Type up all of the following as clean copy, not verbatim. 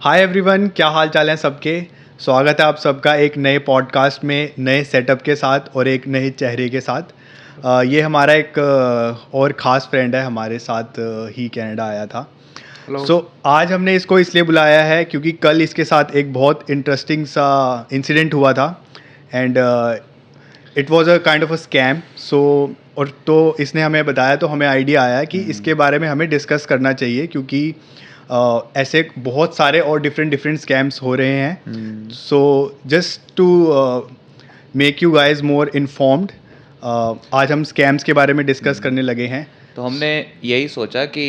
Hi everyone, क्या हाल चाल है सबके। स्वागत है आप सबका एक नए पॉडकास्ट में, नए सेटअप के साथ और एक नए चेहरे के साथ। ये हमारा एक और ख़ास फ्रेंड है, हमारे साथ ही कनाडा आया था। हेलो। आज हमने इसको इसलिए बुलाया है क्योंकि कल इसके साथ एक बहुत इंटरेस्टिंग सा इंसिडेंट हुआ था and it was a kind of a scam. और तो इसने हमें बताया, तो हमें आइडिया आया कि इसके बारे में हमें डिस्कस करना चाहिए क्योंकि ऐसे बहुत सारे और डिफरेंट डिफरेंट स्कैम्स हो रहे हैं। So just to make you guys more informed, आज हम स्कैम्स के बारे में डिस्कस करने लगे हैं। तो हमने यही सोचा कि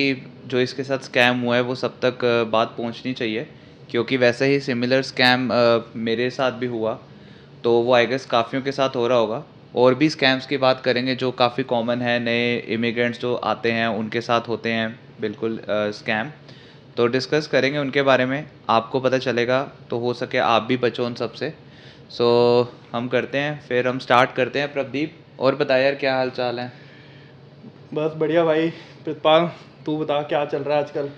जो इसके साथ स्कैम हुआ है वो सब तक बात पहुंचनी चाहिए, क्योंकि वैसे ही सिमिलर स्कैम मेरे साथ भी हुआ, तो वो आई गेस काफ़ियों के साथ हो रहा होगा। और भी स्कैम्स की बात करेंगे जो काफ़ी कॉमन है, नए इमिग्रेंट्स जो आते हैं उनके साथ होते हैं बिल्कुल स्कैम। तो डिस्कस करेंगे उनके बारे में, आपको पता चलेगा तो हो सके आप भी बचो उन सब से। सो हम करते हैं, फिर हम स्टार्ट करते हैं। प्रदीप, और बता यार, क्या हाल चाल है? बस बढ़िया भाई। प्रितपाल, तू बता क्या चल रहा है आजकल।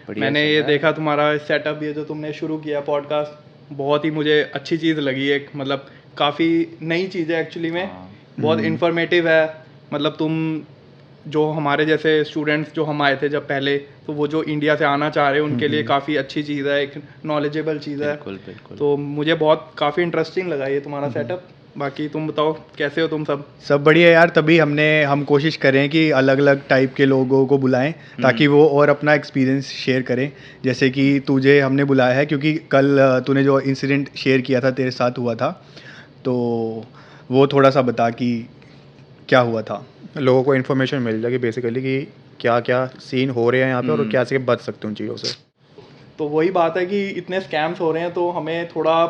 बढ़िया मैंने चल ये रहा है। देखा तुम्हारा सेटअप, ये जो तुमने शुरू किया पॉडकास्ट, बहुत ही मुझे अच्छी चीज़ लगी। एक मतलब काफ़ी नई चीज़ है एक्चुअली में। हाँ। बहुत इन्फॉर्मेटिव है। मतलब तुम जो हमारे जैसे स्टूडेंट्स जो हम आए थे जब पहले, तो वो जो इंडिया से आना चाह रहे हैं उनके लिए काफ़ी अच्छी चीज़ है, एक नॉलेजेबल चीज़ है। बिल्कुल बिल्कुल। तो मुझे बहुत काफ़ी इंटरेस्टिंग लगा ये तुम्हारा सेटअप। बाकी तुम बताओ कैसे हो तुम सब। सब बढ़िया यार, तभी हम कोशिश करें कि अलग अलग टाइप के लोगों को बुलाएं ताकि वो और अपना एक्सपीरियंस शेयर करें। जैसे कि तुझे हमने बुलाया है क्योंकि कल तूने जो इंसिडेंट शेयर किया था, तेरे साथ हुआ था, तो वो थोड़ा सा बता कि क्या हुआ था। लोगों को इन्फॉर्मेशन मिल जाएगी बेसिकली कि क्या क्या सीन हो रहे हैं यहाँ पे और कैसे बच सकते हैं उन चीज़ों से। तो वही बात है कि इतने स्कैम्स हो रहे हैं, तो हमें थोड़ा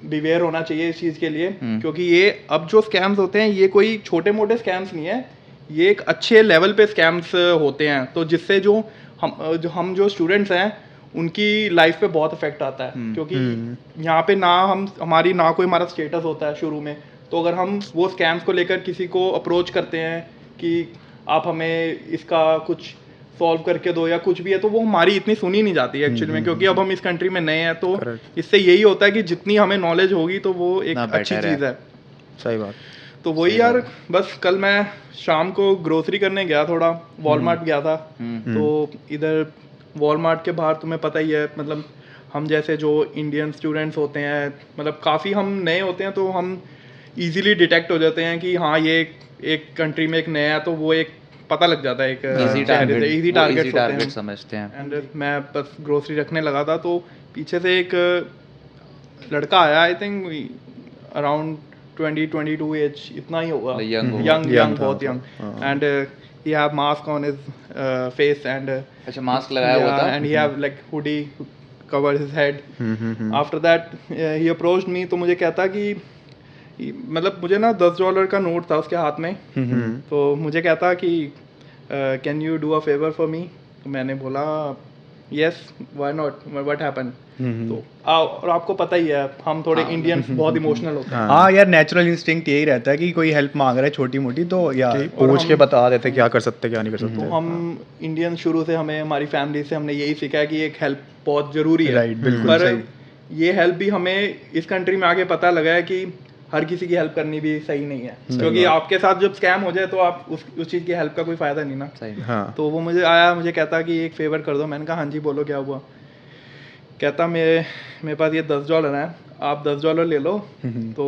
बिवेयर होना चाहिए इस चीज़ के लिए। क्योंकि ये अब जो स्कैम्स होते हैं ये कोई छोटे मोटे स्कैम्स नहीं है, ये एक अच्छे लेवल पे स्कैम्स होते हैं। तो जिससे जो हम जो स्टूडेंट्स हैं उनकी लाइफ पे बहुत इफेक्ट आता है। क्योंकि यहाँ पे ना हमारा कोई स्टेटस होता है शुरू में। तो अगर हम वो स्कैम्स को लेकर किसी को अप्रोच करते हैं कि आप हमें इसका कुछ सॉल्व करके दो या कुछ भी है, तो वो हमारी इतनी सुनी नहीं जाती है एक्चुअली में। क्योंकि अब हम इस कंट्री में नए हैं, तो इससे यही होता है कि जितनी हमें नॉलेज होगी तो वो एक अच्छी चीज़ है। सही बात। तो वही यार, बस कल मैं शाम को ग्रोसरी करने गया, थोड़ा वॉलमार्ट गया था। तो इधर वॉलमार्ट के बाहर तुम्हें पता ही है, मतलब हम जैसे जो इंडियन स्टूडेंट्स होते हैं, मतलब काफ़ी हम नए होते हैं, तो हम इजीली डिटेक्ट हो जाते हैं कि हाँ ये एक कंट्री में एक नया है, तो वो एक पता लग जाता है। एक इजी टारगेट समझते हैं। एंड मैं बस ग्रोसरी रखने लगा था, तो पीछे से एक लड़का आया, आई थिंक अराउंड 20-22 एज, इतना ही होगा। यंग बहुत young. And he have mask on his face and अच्छा, मास्क लगाया हुआ था। and he have like hoodie cover his head. After that he approached me, तो मुझे कहता कि मतलब मुझे ना $10 का नोट था उसके हाथ में। तो मुझे कहता कि can you do a favour for me. तो मैंने बोला yes, why not, what happen. तो और आपको पता ही है हम थोड़े इंडियंस बहुत इमोशनल होते हैं। हाँ यार, नेचुरल इंस्टिंक्ट यही रहता है कि कोई हेल्प मांग रहा है छोटी मोटी, तो यार पूछ के बता देते क्या कर सकते क्या नहीं कर सकते। तो हम इंडियन शुरू से, हमें हमारी फैमिली से हमने यही सीखा है कि एक हेल्प बहुत ज़रूरी है। राइट, बिल्कुल पर सही। ये हेल्प भी हमें इस कंट्री में आके पता लगा है कि हर किसी की हेल्प करनी भी सही नहीं है। क्योंकि आपके साथ जब स्कैम हो जाए तो आप उस चीज़ की हेल्प का कोई फ़ायदा नहीं ना। सही। हाँ। तो वो मुझे कहता कि एक फेवर कर दो। मैंने कहा हाँ जी बोलो क्या हुआ। कहता मेरे पास ये $10 हैं, आप $10 ले लो। तो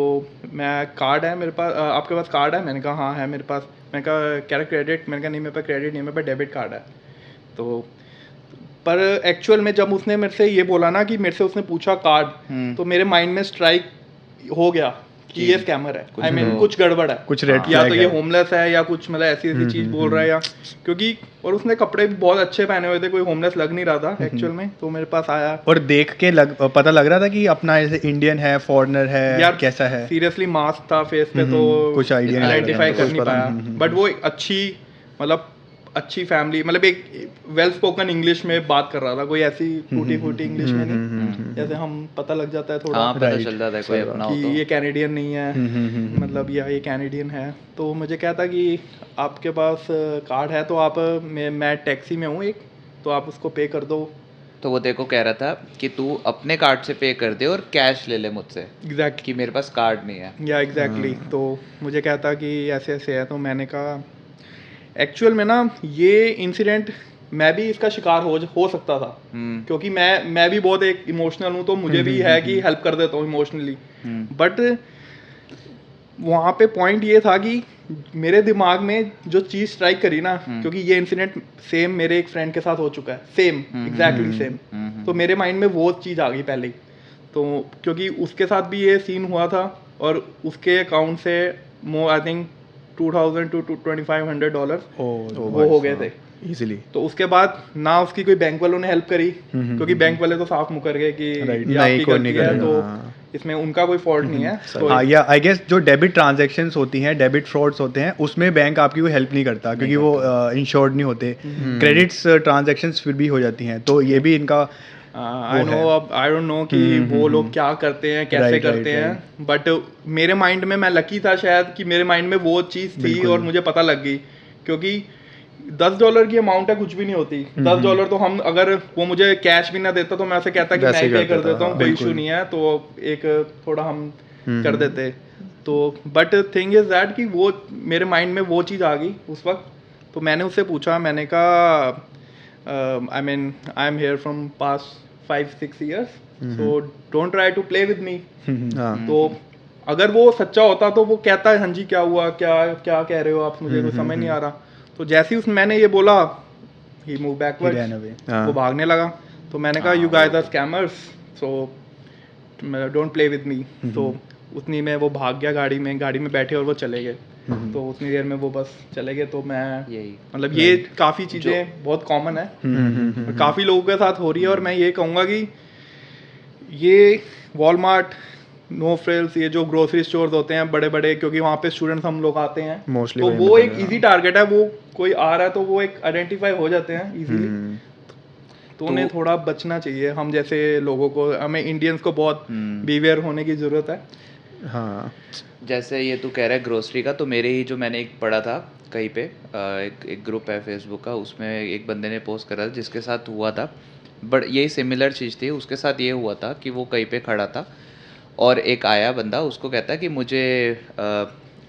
मैं कार्ड है मेरे पास, आपके पास कार्ड है? मैंने कहा हाँ है मेरे पास। मैंने कहा क्या क्रेडिट? मैंने कहा नहीं मेरे पास क्रेडिट नहीं, मेरे पास डेबिट कार्ड है। तो पर एक्चुअल में जब उसने मेरे से ये बोला ना कि मेरे से उसने पूछा कार्ड, तो मेरे माइंड में स्ट्राइक हो गया कि ये स्कैमर है। आई मीन कुछ गड़बड़ है, कुछ रेड या फ्लैग तो ये है। होमलेस है या कुछ मतलब ऐसी चीज़ बोल रहा है, या क्योंकि और उसने कपड़े भी बहुत अच्छे पहने हुए थे, कोई होमलेस लग नहीं रहा था एक्चुअल में। तो मेरे पास आया और देख के पता लग रहा था कि अपना ऐसे इंडियन है, फॉरेनर है, यार, कैसा है। सीरियसली मास्क था फेस पे, तो कुछ आइडिया नहीं आइडेंटिफाई लगा। कर नहीं पाया। बट वो एक अच्छी फैमिली, मतलब एक वेल स्पोकन इंग्लिश में बात कर रहा था, कोई ऐसी टूटी फूटी इंग्लिश में नहीं, जैसे हम पता लग जाता है थोड़ा। हाँ, पता चल जाता है कोई अपना हो कि तो। ये कैनेडियन नहीं है, मतलब ये कैनेडियन है। तो मुझे कहता कि आपके पास कार्ड है तो आप मैं टैक्सी में हूँ एक, तो आप उसको पे कर दो। तो वो तेरे को कह रहा था कि तू अपने कार्ड से पे कर दे और कैश ले ले मुझसे, एग्जैक्ट कि मेरे पास कार्ड नहीं है। या एग्जैक्टली तो मुझे कहता कि ऐसे ऐसे है, तो मैंने कहा एक्चुअल में ना ये इंसिडेंट मैं भी इसका शिकार हो सकता था, क्योंकि मैं भी बहुत एक इमोशनल हूँ, तो मुझे भी है कि हेल्प कर देता हूँ इमोशनली। बट वहाँ पे पॉइंट ये था कि मेरे दिमाग में जो चीज़ स्ट्राइक करी ना, क्योंकि ये इंसिडेंट सेम मेरे एक फ्रेंड के साथ हो चुका है, सेम एग्जैक्टली सेम, तो मेरे माइंड में वो चीज़ आ गई पहले ही। तो क्योंकि उसके साथ भी ये सीन हुआ था और उसके अकाउंट से आई थिंक $2,000 to $2,500 वो हो गए थे इजीली। तो उसके बाद ना उसकी कोई बैंक वालों ने हेल्प करी, क्योंकि बैंक वाले तो साफ मुकर गए कि ये आपकी गलती है, तो इसमें उनका कोई फॉल्ट नहीं है। तो हाँ, या आई गेस जो डेबिट ट्रांजैक्शंस होती हैं, डेबिट फ्रॉड्स होते हैं, उसमें बैंक आपकी कोई हेल्प नहीं करता, क्योंकि वो इंश्योर्ड नहीं होते। क्रेडिट्स ट्रांजैक्शंस फिर भी हो जाती हैं, तो ये भी इनका आई डोंट नो कि वो लोग क्या करते हैं, कैसे करते हैं, बट मेरे माइंड में, मैं लकी था शायद कि मेरे माइंड में वो चीज़ थी और मुझे पता लग गई, क्योंकि $10 की अमाउंट है, कुछ भी नहीं होती। $10 तो हम, अगर वो मुझे कैश भी ना देता तो मैं उसे कहता कि मैं पे कर देता हूँ, कोई इशू नहीं है, तो एक थोड़ा हम कर देते। तो बट थिंग इज दैट कि वो मेरे माइंड में वो चीज़ आ गई उस वक्त। तो मैंने उससे पूछा, मैंने कहा I am here from past 5-6 years, so don't try to play with me. तो अगर वो सच्चा होता तो वो कहता है हाँ जी क्या हुआ, क्या क्या कह रहे हो आप, मुझे कुछ समझ नहीं आ रहा। तो जैसे ही मैंने ये बोला, ही मूव बैकवर्ड, वो भागने लगा। तो मैंने कहा you guys are scammers, so don't play with me. तो उतनी में वो भाग गया, गाड़ी में बैठे और वो चले गए। तो उतनी देर में वो बस चले गए। तो मैं यही मतलब ये काफ़ी चीज़ें बहुत कॉमन है, काफ़ी लोगों के साथ हो रही है। और मैं ये कहूँगा कि ये वॉलमार्ट, नो फ्रिल्स, ये जो ग्रोसरी स्टोर्स होते हैं बड़े बड़े, क्योंकि वहाँ पे स्टूडेंट्स हम लोग आते हैं मोस्टली, तो वो एक इजी टारगेट है। वो कोई आ रहा है तो वो एक आइडेंटिफाई हो जाते हैं इजीली। तो उन्हें थोड़ा बचना चाहिए, हम जैसे लोगों को, हमें इंडियंस को बहुत बीवेयर होने की ज़रूरत है। हाँ, जैसे ये तू कह रहा है ग्रोसरी का, तो मेरे ही जो मैंने एक पढ़ा था कहीं पे, एक ग्रुप है फेसबुक का, उसमें एक बंदे ने पोस्ट करा था जिसके साथ हुआ था, बट यही सिमिलर चीज़ थी। उसके साथ ये हुआ था कि वो कहीं पे खड़ा था और एक आया बंदा, उसको कहता है कि मुझे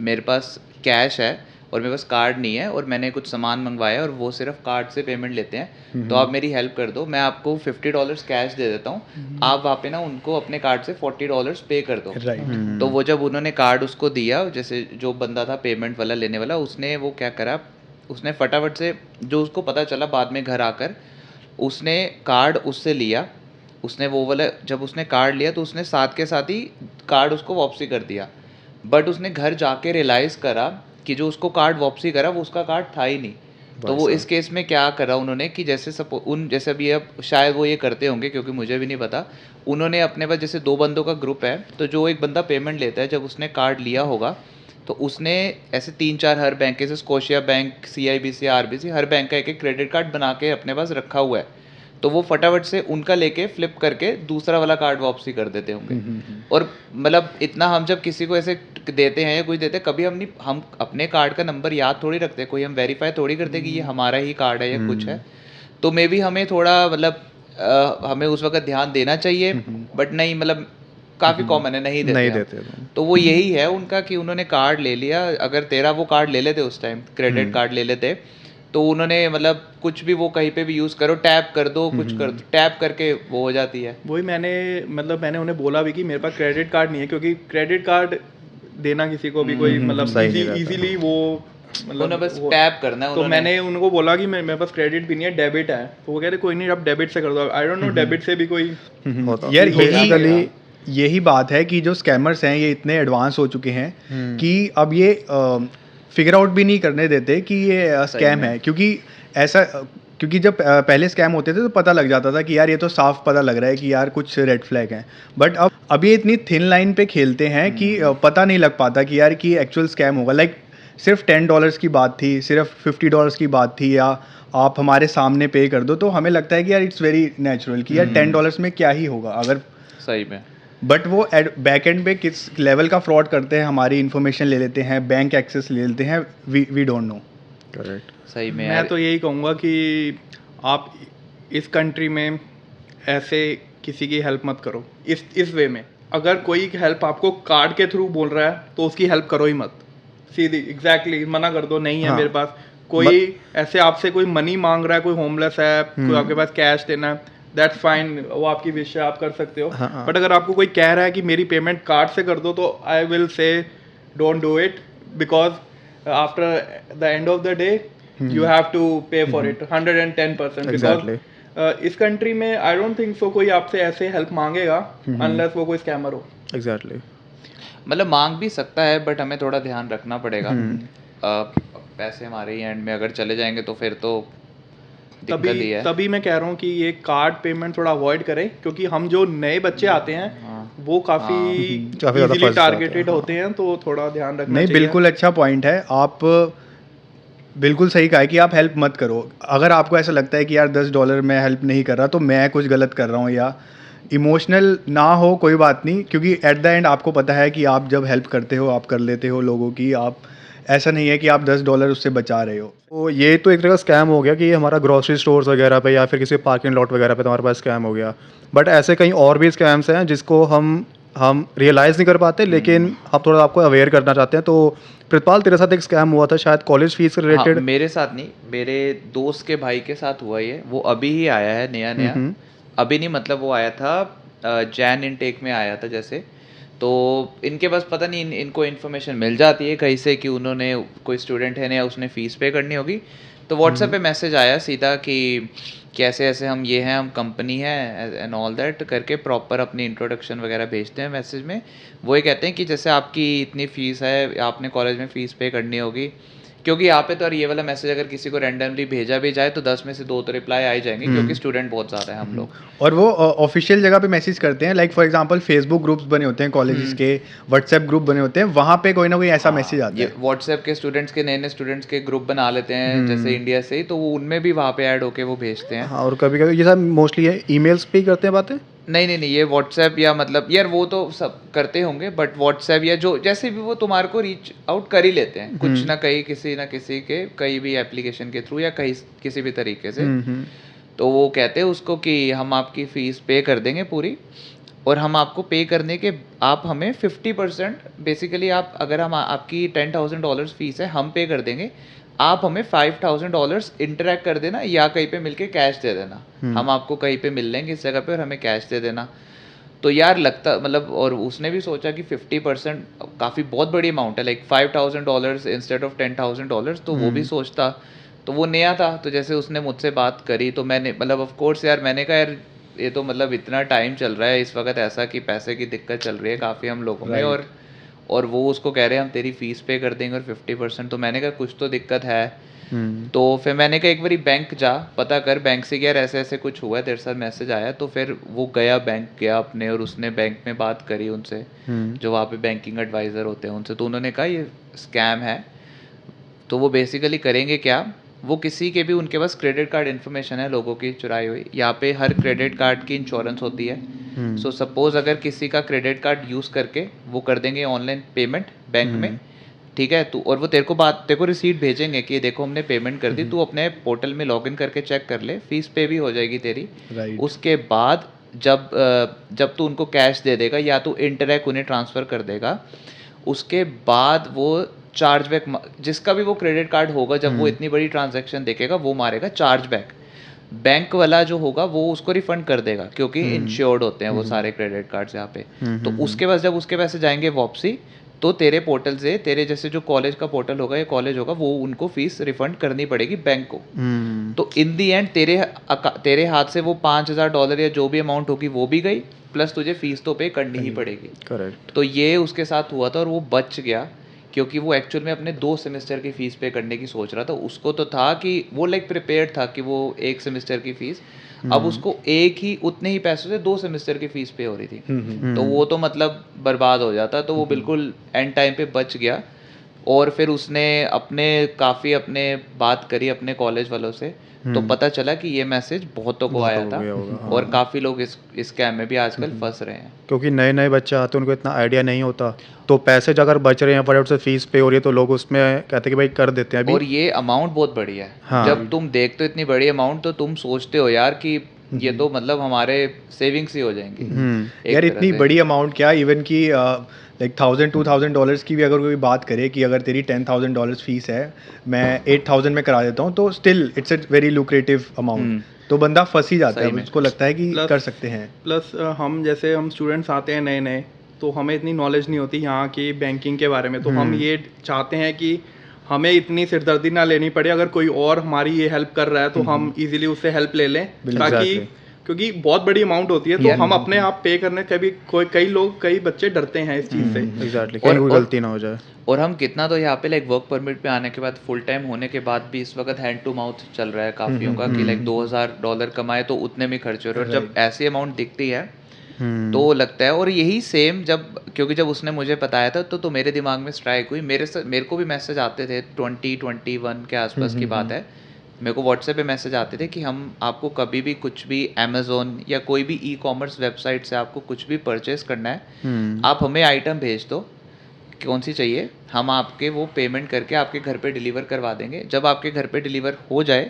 मेरे पास कैश है और मेरे पास कार्ड नहीं है, और मैंने कुछ सामान मंगवाया और वो सिर्फ कार्ड से पेमेंट लेते हैं, तो आप मेरी हेल्प कर दो, मैं आपको $50 कैश दे देता हूँ, आप वहाँ पे ना उनको अपने कार्ड से $40 पे कर दो। तो वो जब उन्होंने कार्ड उसको दिया, जैसे जो बंदा था पेमेंट वाला, लेने वाला, उसने वो क्या करा, उसने फटाफट से, जो उसको पता चला बाद में घर आकर, उसने कार्ड उससे लिया। उसने वो वाला, जब उसने कार्ड लिया तो उसने साथ के साथ ही कार्ड उसको वापसी कर दिया, बट उसने घर जाके रियलाइज़ करा कि जो उसको कार्ड वापसी करा वो उसका कार्ड था ही नहीं। तो वो इस केस में क्या करा उन्होंने कि जैसे जैसे अभी अब शायद वो ये करते होंगे, क्योंकि मुझे भी नहीं पता, उन्होंने अपने पास जैसे 2 बंदों का ग्रुप है, तो जो एक बंदा पेमेंट लेता है, जब उसने कार्ड लिया होगा तो उसने ऐसे 3-4 हर बैंक, जैसे स्कोशिया बैंक, CIBC, RBC, हर बैंक का एक क्रेडिट कार्ड बना के अपने पास रखा हुआ है। तो वो फटाफट से उनका लेके फ्लिप करके दूसरा वाला कार्ड वापसी कर देते होंगे। और मतलब इतना हम जब किसी को ऐसे देते हैं या कुछ देते हैं, कभी हम अपने कार्ड का नंबर याद थोड़ी रखते, कोई हम वेरीफाई थोड़ी करते कि ये हमारा ही कार्ड है या कुछ है। तो मे भी हमें थोड़ा मतलब हमें उस वक्त ध्यान देना चाहिए, बट नहीं, मतलब काफ़ी कॉमन है, नहीं देते। तो वो यही है उनका कि उन्होंने कार्ड ले लिया। अगर तेरा वो कार्ड ले लेते उस टाइम, क्रेडिट कार्ड ले लेते, तो उन्होंने मतलब कुछ भी वो कहीं पे भी यूज़ करो, टैप कर दो, कुछ कर दो, टैप करके वो हो जाती है। वही मैंने उन्हें बोला भी कि मेरे पास क्रेडिट कार्ड नहीं है, क्योंकि क्रेडिट कार्ड देना किसी को भी कोई मतलब इजीली वो मतलब बस टैप करना है। तो मैंने उनको बोला कि मेरे पास क्रेडिट भी नहीं है, डेबिट है। तो वो कह रहे कोई नहीं, आप डेबिट से कर दो। आई डोंट नो डेबिट से भी कोई यार यही बात है कि जो स्कैमर्स हैं ये इतने एडवांस हो चुके हैं कि अब ये फिगर आउट भी नहीं करने देते कि ये स्कैम है। क्योंकि जब पहले स्कैम होते थे तो पता लग जाता था कि यार ये तो साफ पता लग रहा है कि यार कुछ रेड फ्लैग हैं, बट अब ये इतनी थिन लाइन पे खेलते हैं कि पता नहीं लग पाता कि यार कि एक्चुअल स्कैम होगा। लाइक सिर्फ $10 की बात थी, सिर्फ $50 की बात थी, या आप हमारे सामने पे कर दो, तो हमें लगता है कि यार इट्स वेरी नेचुरल कि यार $10 में क्या ही होगा अगर सही में। बट वो बैक एंड पे किस लेवल का फ्रॉड करते हैं, हमारी इन्फॉर्मेशन ले लेते हैं, बैंक एक्सेस ले लेते हैं, वी डोंट नो। करेक्ट, सही में। मैं तो यही कहूँगा कि आप इस कंट्री में ऐसे किसी की हेल्प मत करो इस वे में। अगर कोई हेल्प आपको कार्ड के थ्रू बोल रहा है तो उसकी हेल्प करो ही मत, सीधी एग्जैक्टली मना कर दो, नहीं है हाँ। मेरे पास। कोई ऐसे आपसे कोई मनी मांग रहा है, कोई होमलेस है, कोई आपके पास कैश देना है, दैट्स फाइन, वो आपकी विश है, आप कर सकते हो। हाँ। बट अगर आपको कोई कह रहा है कि मेरी पेमेंट कार्ड से कर दो, तो I will say don't do it, because after the end of the day you have to pay for it 110%। Exactly. इस कंट्री में आई डोंट थिंक सो कोई आपसे ऐसे हेल्प मांगेगा अनलेस वो कोई स्कैमर हो। एग्जैक्टली। मतलब मांग भी सकता है, बट हमें थोड़ा ध्यान रखना पड़ेगा। पैसे हमारे ही एंड में अगर चले जाएंगे तो फिर तो दिक्कत ही है। तभी मैं कह रहा हूँ कि ये कार्ड पेमेंट थोड़ा अवॉइड करें, क्योंकि हम जो नए बच्चे आते हैं वो काफी काफी ज़्यादा इजीली फंस जाते हैं, टारगेटेड होते हैं, तो थोड़ा ध्यान रखना नहीं, चाहिए। बिल्कुल अच्छा पॉइंट है। आप बिल्कुल सही कहा है कि आप हेल्प मत करो। अगर आपको ऐसा लगता है कि यार $10 मैं हेल्प नहीं कर रहा तो मैं कुछ गलत कर रहा हूँ, या इमोशनल ना हो, कोई बात नहीं, क्योंकि एट द एंड आपको पता है कि आप जब हेल्प करते हो, आप कर लेते हो लोगों की, आप ऐसा नहीं है कि आप $10 उससे बचा रहे हो। तो ये तो एक तरह का स्कैम हो गया कि हमारा ग्रोसरी स्टोर्स वगैरह पे या फिर किसी पार्किंग लॉट वगैरह पे तुम्हारे पास स्कैम हो गया। बट ऐसे कई और भी स्कैम्स हैं जिसको हम रियलाइज़ नहीं कर पाते, लेकिन हम थोड़ा आपको अवेयर करना चाहते हैं। तो प्रितपाल, तेरे साथ एक स्कैम हुआ था शायद कॉलेज फीस से रिलेटेड। हाँ, मेरे साथ नहीं, मेरे दोस्त के भाई के साथ हुआ ये। वो अभी ही आया है नया, अभी नहीं, मतलब वो आया था जैन इनटेक में आया था जैसे। तो इनके पास पता नहीं इनको इन्फॉर्मेशन मिल जाती है कहीं से कि उन्होंने, कोई स्टूडेंट है नया, उसने फ़ीस पे करनी होगी। तो व्हाट्सएप पे मैसेज आया सीधा कि कैसे ऐसे हम ये हैं, हम कंपनी है एंड ऑल दैट करके प्रॉपर अपनी इंट्रोडक्शन वगैरह भेजते हैं मैसेज में। वो ये कहते हैं कि जैसे आपकी इतनी फ़ीस है, आपने कॉलेज में फ़ीस पे करनी होगी। क्योंकि यहाँ पे तो और ये वाला मैसेज अगर किसी को रैंडमली भेजा भी जाए तो 10 में से 2 तो रिप्लाई आ ही जाएंगे, क्योंकि स्टूडेंट बहुत ज़्यादा है हम लोग। और वो ऑफिशियल जगह पे मैसेज करते हैं, like for example Facebook groups बने होते हैं कॉलेजेस के, व्हाट्सएप ग्रुप बने होते हैं, वहाँ पे कोई ना कोई ऐसा मैसेज आता ये है। व्हाट्सएप के स्टूडेंट्स के, नए स्टूडेंट्स के ग्रुप बना लेते हैं जैसे इंडिया से ही, तो वो उनमें भी वहाँ पे ऐड होके वो भेजते हैं। हाँ, और कभी कभी ये सब मोस्टली ये ईमेल्स पे ही करते हैं बातें। नहीं, ये व्हाट्सएप या मतलब यार वो तो सब करते होंगे, बट व्हाट्सएप या जो जैसे भी वो तुम्हारे को रीच आउट कर ही लेते हैं कुछ ना कहीं, किसी ना किसी के कहीं भी एप्लीकेशन के थ्रू या कहीं किसी भी तरीके से। तो वो कहते हैं उसको कि हम आपकी फ़ीस पे कर देंगे पूरी, और हम आपको पे करने के, आप हमें 50% बेसिकली, आप अगर हम आपकी $10,000 फ़ीस है हम पे कर देंगे, आप हमें $5,000 इंटरेक्ट कर देना या कहीं पे मिलके कैश दे देना। हम आपको कहीं पे मिल लेंगे इस जगह पे और हमें कैश दे देना। तो यार लगता मतलब, और उसने भी सोचा कि 50% काफ़ी बहुत बड़ी अमाउंट है, लाइक $5,000 इंस्टेड ऑफ $10,000, तो वो भी सोचता। तो वो नया था, तो जैसे उसने मुझसे बात करी तो मैंने मतलब ऑफ कोर्स यार, मैंने कहा यार ये तो मतलब इतना टाइम चल रहा है इस वक्त ऐसा कि पैसे की दिक्कत चल रही है काफ़ी हम लोगों में, और वो उसको कह रहे हैं हम तेरी फ़ीस पे कर देंगे और 50%। तो मैंने कहा कुछ तो दिक्कत है। तो फिर मैंने कहा एक बारी बैंक जा, पता कर बैंक से कि यार ऐसे ऐसे कुछ हुआ है, तेरे साथ मैसेज आया। तो फिर वो गया, बैंक गया अपने, और उसने बैंक में बात करी उनसे, जो वहाँ पे बैंकिंग एडवाइज़र होते हैं उनसे। तो उन्होंने कहा ये स्कैम है। तो वो बेसिकली करेंगे क्या, वो किसी के भी, उनके पास क्रेडिट कार्ड इन्फॉर्मेशन है लोगों की चुराई हुई। यहाँ पे हर क्रेडिट कार्ड की इंश्योरेंस होती है। सो सपोज़ अगर किसी का क्रेडिट कार्ड यूज़ करके वो कर देंगे ऑनलाइन पेमेंट बैंक में, ठीक है, तो और वो तेरे को रिसीट भेजेंगे कि देखो हमने पेमेंट कर दी, तू अपने पोर्टल में लॉगिन करके चेक कर ले, फीस पे भी हो जाएगी तेरी। उसके बाद जब तू उनको कैश दे देगा या तू इंटरैक्ट उन्हें ट्रांसफ़र कर देगा, उसके बाद वो चार्जबैक, जिसका भी वो क्रेडिट कार्ड होगा, जब वो इतनी बड़ी ट्रांजैक्शन देखेगा वो मारेगा चार्जबैक। बैंक वाला जो होगा वो उसको रिफंड कर देगा, क्योंकि इंश्योर्ड होते हैं वो सारे क्रेडिट कार्ड्स यहाँ पे। तो उसके बाद जब उसके पैसे जाएंगे वापसी, तो तेरे पोर्टल से, तेरे जैसे जो कॉलेज का पोर्टल होगा या कॉलेज होगा, वो उनको फीस रिफंड करनी पड़ेगी बैंक को। तो इन दी एंड तेरे हाथ से वो $5,000 या जो भी अमाउंट होगी वो भी गई, प्लस तुझे फीस तो पे करनी ही पड़ेगी। करेक्ट। तो ये उसके साथ हुआ था और वो बच गया, क्योंकि वो एक्चुअल में अपने 2 सेमेस्टर की फ़ीस पे करने की सोच रहा था। उसको तो था कि वो लाइक प्रिपेयर्ड था कि वो 1 सेमेस्टर की फ़ीस, अब उसको एक ही उतने ही पैसों से 2 सेमेस्टर की फ़ीस पे हो रही थी। तो वो तो मतलब बर्बाद हो जाता। तो वो बिल्कुल एंड टाइम पे बच गया। और फिर उसने अपने बात करी अपने कॉलेज वालों से, तो पता चला कि ये मैसेज बहुतों को आया था, और काफ़ी लोग इस स्कैम में भी आजकल फंस रहे हैं। क्योंकि नए नए बच्चे आते हैं, उनको इतना आइडिया नहीं होता, तो पैसे अगर बच रहे हैं फटाफट से फीस पे हो रही है तो लोग उसमें कहते हैं कि भाई कर देते हैं अभी। और ये अमाउंट बहुत बड़ी है। हाँ। जब तुम देखते हो इतनी बड़ी अमाउंट, तो तुम सोचते हो यार कि ये तो मतलब हमारे सेविंग्स ही हो जाएंगी एक यार तरह इतनी से। बड़ी अमाउंट क्या, इवन कि लाइक $1,000-$2,000 की भी अगर कोई बात करे कि अगर तेरी $10,000 फीस है, मैं 8,000 में करा देता हूँ, तो still it's a very lucrative amount. तो बंदा फंस ही जाता सही है, में। उसको लगता है कि Plus- कर सकते हैं। प्लस हम स्टूडेंट्स आते हैं नए नए, तो हमें इतनी नॉलेज नहीं होती यहाँ की बैंकिंग के बारे में, तो हम ये चाहते हैं कि हमें इतनी सिरदर्दी ना लेनी पड़े, अगर कोई और हमारी ये हेल्प कर रहा है तो हम इजीली उससे हेल्प ले लें, ताकि Exactly. क्योंकि बहुत बड़ी अमाउंट होती है, तो यार- हम अपने आप पे करने कई बच्चे डरते हैं इस चीज़ से। एग्जैक्टली, कहीं कोई गलती ना हो जाए। और हम कितना तो यहाँ पे लाइक वर्क परमिट पे आने के बाद फुल टाइम होने के बाद भी इस वक्त हैंड टू माउथ चल रहा है काफियों का कि लाइक $2,000 कमाए तो उतने में खर्च हो रहे हैं, और जब ऐसी अमाउंट दिखती है तो लगता है। और यही सेम क्योंकि जब उसने मुझे बताया था तो मेरे दिमाग में स्ट्राइक हुई, मेरे को भी मैसेज आते थे 2021 के आसपास की बात है, मेरे को व्हाट्सएप पे मैसेज आते थे कि हम आपको कभी भी कुछ भी अमेज़ोन या कोई भी ई कॉमर्स वेबसाइट से आपको कुछ भी परचेस करना है, आप हमें आइटम भेज दो, कौन सी चाहिए, हम आपके वो पेमेंट करके आपके घर पे डिलीवर करवा देंगे। जब आपके घर पे डिलीवर हो जाए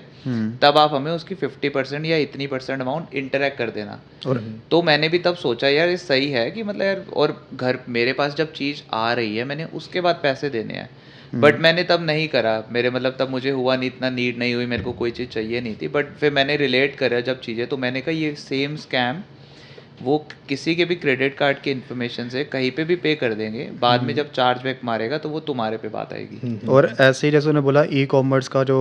तब आप हमें उसकी 50% या इतनी % अमाउंट इंटरैक्ट कर देना। और तो मैंने भी तब सोचा यार ये सही है कि मतलब यार, और घर मेरे पास जब चीज़ आ रही है मैंने उसके बाद पैसे देने हैं, बट मैंने तब नहीं करा, मेरे मतलब तब मुझे हुआ नहीं, इतना नीड नहीं हुई, मेरे को कोई चीज़ चाहिए नहीं थी। बट फिर मैंने रिलेट करा जब चीज़ें, तो मैंने कहा ये सेम स्कैम वो किसी के भी क्रेडिट कार्ड की इन्फॉर्मेशन से कहीं पे भी पे कर देंगे, बाद में जब चार्ज बैक मारेगा तो वो तुम्हारे पे बात आएगी। और ऐसे ही जैसे उन्होंने बोला ई कॉमर्स का जो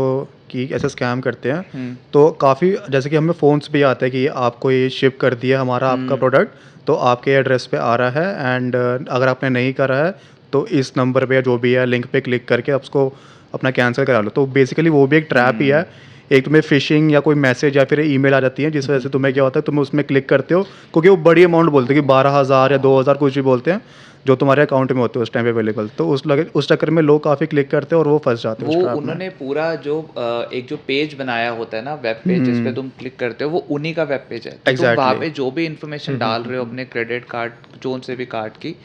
कि ऐसे स्कैम करते हैं, तो काफ़ी जैसे कि हमें फ़ोन्स पे आता है कि आपको ये शिप कर दिया हमारा आपका प्रोडक्ट, तो आपके एड्रेस पे आ रहा है, एंड अगर आपने नहीं करा है तो इस नंबर पे जो भी है लिंक पे क्लिक करके आप उसको अपना कैंसिल करा लो। तो बेसिकली वो भी एक ट्रैप ही है। एक तुम्हें फिशिंग या कोई मैसेज या फिर ईमेल आ जाती है, जिस वजह से तुम्हें क्या होता है, तुम उसमें क्लिक करते हो, क्योंकि वो बड़ी अमाउंट बोलते हैं कि 12,000 या 2,000 कुछ भी बोलते हैं, जो तुम्हारे अकाउंट में होते हैं उस टाइम पे अवेलेबल। तो उस चक्कर में लोग काफ़ी क्लिक करते हैं और वो फंस जाते हैं उस वो trap में। उन्होंने पूरा जो एक जो पेज बनाया होता है ना, वेब पेज जिस पे तुम क्लिक करते हो, वो उन्हीं का वेब पेज है। तो तुम वहाँ पे जो भी इन्फॉर्मेशन डाल रहे हो अपने क्रेडिट कार्ड जोन से भी कार्ड की,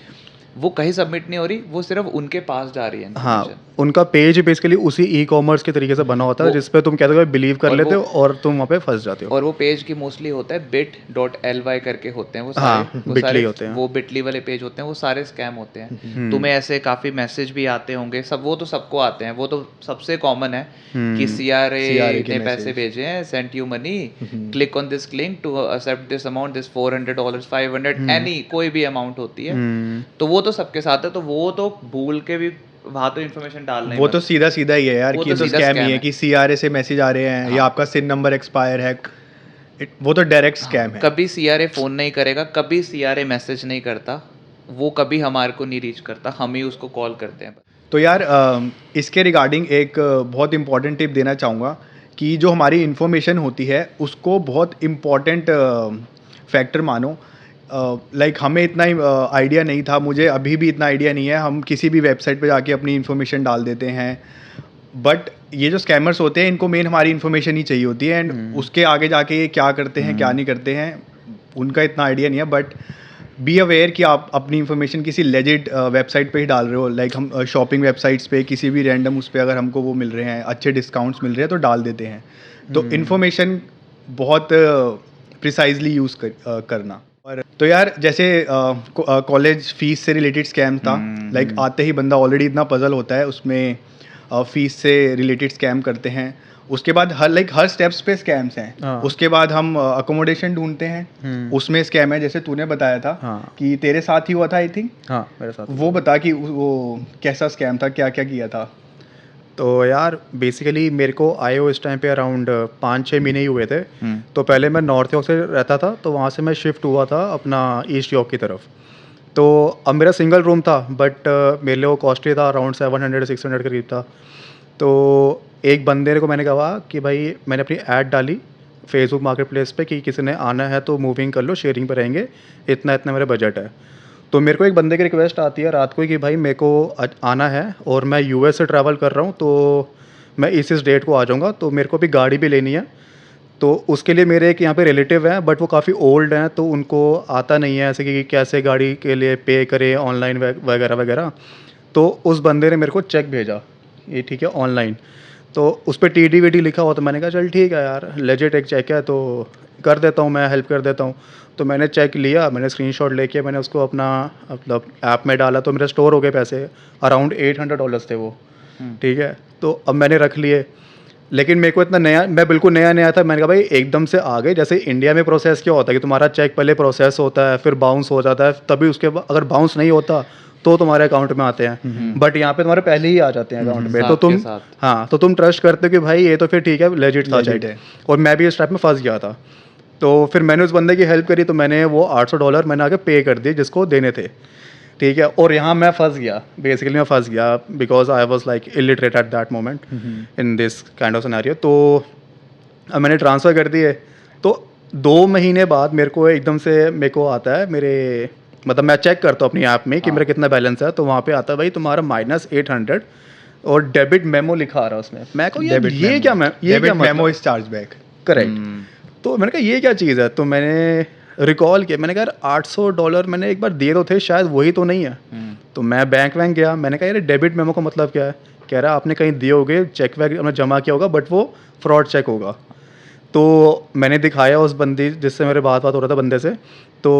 वो कहीं सबमिट नहीं हो रही, वो सिर्फ उनके पास जा रही है हाँ, information। उनका पेज बेसिकली उसी ई कॉमर्स के तरीके से बना होता है, जिस पे तुम कहते हो बिलीव कर और लेते वो- हो और तुम वहाँ पे फंस जाते हो। और वो पेज की मोस्टली होता है bit.ly करके होते हैं वो हाँ, सारे, वो Bitly सारे होते हैं। वो बिटली वाले पेज होते हैं, वो सारे स्कैम होते हैं। तुम्हें ऐसे काफी मैसेज भी आते होंगे, सब वो तो सबको आते हैं, वो तो सबसे कॉमन है कि CRA के ने पैसे भेजे हैं, sent you money, click on this link to accept this amount, this $400 500 any कोई भी अमाउंट होती है, तो वो तो सबके साथ है। तो वो तो भूल के भी वहाँ तो इन्फॉर्मेशन डालना ही वो मत। तो सीधा सीधा ही है यार, वो कि तो तो सीधा स्कैम ही scam है है। कि CRA से मैसेज आ रहे हैं या आपका सिन नंबर एक्सपायर है, वो तो डायरेक्ट स्कैम है। कभी CRA फोन नहीं करेगा, कभी CRA मैसेज नहीं करता, वो कभी हमारे को नहीं रीच करता, हम ही उसको कॉल करते हैं। तो यार इसके रिगार्डिंग एक बहुत इंपॉर्टेंट टिप देना चाहूँगा कि जो हमारी इन्फॉर्मेशन होती है उसको बहुत इम्पॉर्टेंट फैक्टर मानो। लाइक हमें इतना आइडिया नहीं था, मुझे अभी भी इतना आइडिया नहीं है, हम किसी भी वेबसाइट पे जाके अपनी इन्फॉर्मेशन डाल देते हैं, बट ये जो स्कैमर्स होते हैं इनको मेन हमारी इन्फॉर्मेशन ही चाहिए होती है, एंड उसके आगे जाके ये क्या करते हैं क्या नहीं करते हैं उनका इतना आइडिया नहीं है। बट बी अवेयर कि आप अपनी इन्फॉर्मेशन किसी लेजिट वेबसाइट पे ही डाल रहे हो। लाइक हम शॉपिंग वेबसाइट्स पे किसी भी रैंडम उस पे अगर हमको वो मिल रहे हैं, अच्छे डिस्काउंट्स मिल रहे हैं तो डाल देते हैं। तो इन्फॉर्मेशन बहुत प्रिसाइजली यूज़ करना। और तो यार जैसे कॉलेज फीस से रिलेटेड स्कैम था, लाइक आते ही बंदा ऑलरेडी इतना पजल होता है, उसमें फीस से रिलेटेड स्कैम करते हैं, उसके बाद हर स्टेप्स पे स्कैम्स हैं। हाँ। उसके बाद हम अकोमोडेशन ढूंढते हैं, उसमें स्कैम है, जैसे तूने बताया था हाँ। कि तेरे साथ ही हुआ था आई थिंक। हाँ, मेरे साथ। वो बता कि वो कैसा स्कैम था, क्या क्या किया था। तो यार बेसिकली मेरे को आए हुए इस टाइम पे अराउंड 5-6 महीने ही हुए थे। तो पहले मैं नॉर्थ यॉर्क से रहता था, तो वहाँ से मैं शिफ्ट हुआ था अपना ईस्ट यॉर्क की तरफ। तो अब मेरा सिंगल रूम था, बट मेरे लिए वो कॉस्टली था, अराउंड 700-600 के करीब था। तो एक बंदे को मैंने कहा कि भाई, मैंने अपनी ऐड डाली फेसबुक मार्केट प्लेस पे कि किसी ने आना है तो मूविंग कर लो, शेयरिंग पे रहेंगे, इतना इतना मेरा बजट है। तो मेरे को एक बंदे की रिक्वेस्ट आती है रात को कि भाई मेरे को आना है और मैं US से ट्रैवल कर रहा हूँ, तो मैं इस डेट को आ जाऊँगा, तो मेरे को भी गाड़ी भी लेनी है। तो उसके लिए मेरे एक यहाँ पे रिलेटिव हैं, बट वो काफ़ी ओल्ड हैं, तो उनको आता नहीं है ऐसे कि कैसे गाड़ी के लिए पे करें ऑनलाइन वगैरह वगैरह। तो उस बंदे ने मेरे को चेक भेजा, ये ठीक है ऑनलाइन, तो उस पर TD-WD लिखा हुआ, तो मैंने कहा चल ठीक है यार, लेजिट एक चेक है तो कर देता हूँ, मैं हेल्प कर देता हूँ। तो मैंने चेक लिया, मैंने स्क्रीनशॉट लेके मैंने उसको अपना मतलब ऐप में डाला, तो मेरे स्टोर हो गए पैसे, अराउंड $800 थे वो, ठीक है। तो अब मैंने रख लिए, लेकिन मेरे को इतना नया, मैं बिल्कुल नया था, मैंने कहा भाई एकदम से आ गए। जैसे इंडिया में प्रोसेस क्या होता है कि तुम्हारा चेक पहले प्रोसेस होता है, फिर बाउंस हो जाता है, तभी उसके बाद अगर बाउंस नहीं होता तो तुम्हारे अकाउंट में आते हैं, बट यहाँ पे तुम्हारे पहले ही आ जाते हैं अकाउंट में। तो साथ के तुम साथ। हाँ, तो तुम ट्रस्ट करते हो कि भाई ये तो फिर ठीक है, लेजिट था Legit चेक। है। और मैं भी इस टाइप में फंस गया था। तो फिर मैंने उस बंदे की हेल्प करी, तो मैंने वो $800 मैंने आगे पे कर दिए जिसको देने थे, ठीक है। और यहाँ मैं फंस गया, बेसिकली मैं फंस गया, because I was like illiterate at that moment in this kind of scenario. तो अब मैंने ट्रांसफ़र कर दिए, तो 2 महीने बाद मेरे को एकदम से मेरे को आता है, मेरे मतलब मैं चेक करता हूँ अपनी ऐप में कि मेरा कितना बैलेंस है, तो वहाँ पे आता है भाई तुम्हारा -800 और डेबिट मेमो लिखा आ रहा है उसमें। मैं कहूँ यार ये क्या, मैं ये क्या डेबिट मतलब? Memo is charge back. Correct. तो मैंने कहा ये क्या चीज़ है, तो मैंने रिकॉल किया, मैंने कहा यार $800 मैंने एक बार दिए तो थे, शायद वही तो नहीं है। तो मैं बैंक वैंक गया, मैंने कहा यार डेबिट मेमो का मतलब क्या है? कह रहा आपने कहीं दिए होगे, चेक वैक आपने जमा किया होगा, बट वो फ्रॉड चेक होगा। तो मैंने दिखाया उस बंदी जिससे मेरे बात हो रहा था बंदे से, तो